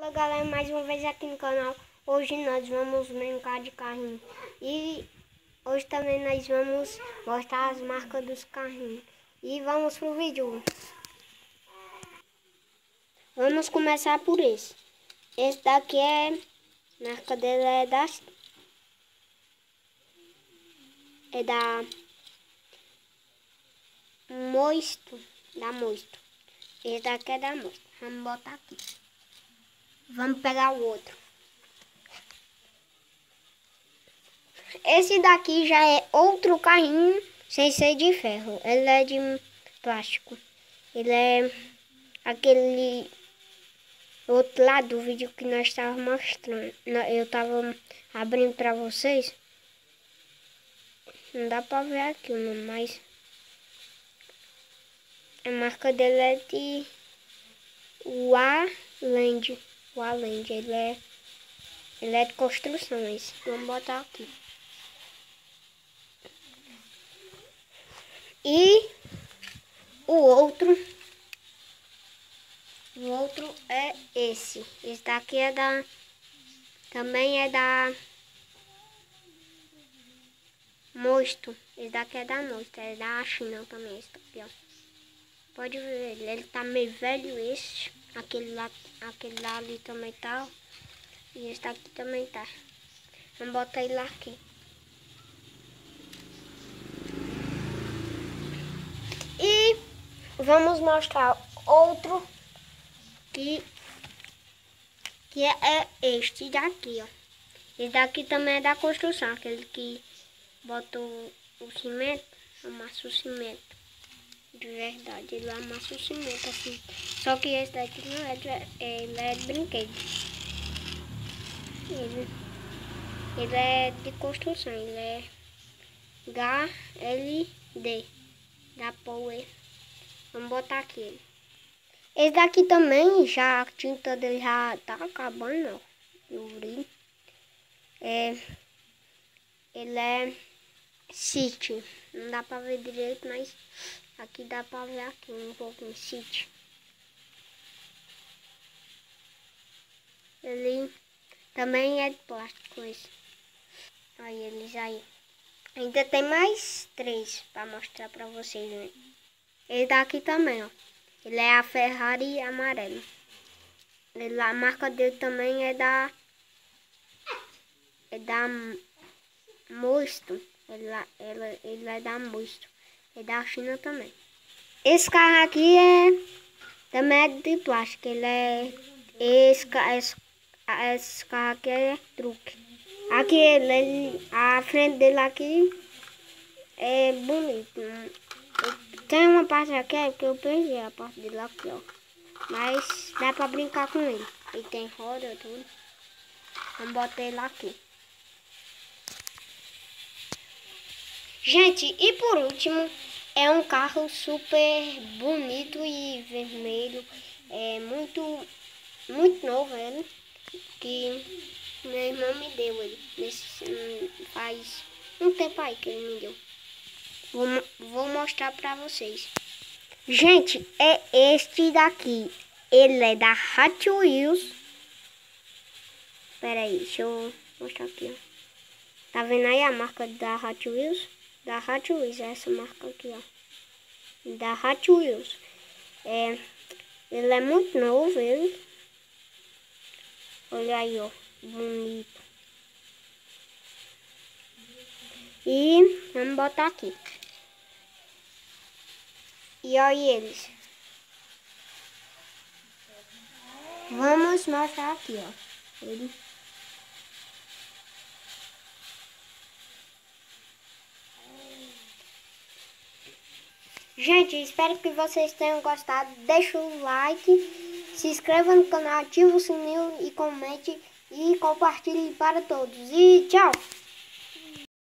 Fala galera, mais uma vez aqui no canal. Hoje nós vamos brincar de carrinho. E hoje também nós vamos mostrar as marcas dos carrinhos. E vamos pro vídeo. Vamos começar por esse. Esse daqui a marca dele é da Mosto. Da Mosto. Esse daqui é da Mosto. Vamos botar aqui. Vamos pegar o outro. Esse daqui já é outro carrinho sem ser de ferro. Ele é de plástico. Ele é aquele outro lado do vídeo que nós estávamos mostrando. Eu estava abrindo para vocês. Não dá para ver aqui, mas a marca dele é de Waland. Ele é de construção esse. Vamos botar aqui. E o outro é esse. Esse daqui é também é da Mosto. Esse daqui é da Mosto, é da China também, esse daqui, ó. Pode ver, ele tá meio velho esse. Aquele lá ali também tá, ó. E esse daqui também tá. Vamos botar ele aqui. E vamos mostrar outro que é este daqui, ó. Esse daqui também é da construção, aquele que bota o cimento, amassa o cimento. De verdade, ele amassa o cimento assim. Só que esse daqui não é ele é de brinquedo. Ele é de construção, ele é HLD da Power. Vamos botar aqui. Esse daqui também, já a tinta dele já tá acabando, ó. O brilho. Ele é City. Não dá pra ver direito, mas aqui dá pra ver aqui um pouquinho City. Ele também é de plástico esse. Aí eles aí. Ainda tem mais 3 para mostrar para vocês, né? Esse daqui também, ó. Ele é a Ferrari amarelo. A marca dele também é da Mosto. Ele é da Mosto. É da China também. Esse carro aqui também é de plástico. Esse carro aqui é truque. Aqui a frente dele aqui é bonito. Tem uma parte aqui que eu perdi a parte dele aqui, ó. Mas dá pra brincar com ele. Ele tem roda, tudo. Vamos botar ele aqui. Gente, e por último, é um carro super bonito e vermelho. É muito novo ele. Que meu irmão me deu ele. Faz um tempo aí que ele me deu. Vou mostrar pra vocês. Gente, é este daqui. Ele é da Hot Wheels. Espera aí, deixa eu mostrar aqui, ó. Tá vendo aí a marca da Hot Wheels? Da Hot Wheels, é essa marca aqui, ó. Da Hot Wheels. Ele é muito novo, ele. Olha aí, ó. Bonito. E vamos botar aqui. E olha eles. Vamos mostrar aqui, ó. Ele. Gente, espero que vocês tenham gostado. Deixa o like, se inscreva no canal, ative o sininho e comente e compartilhe para todos. E tchau!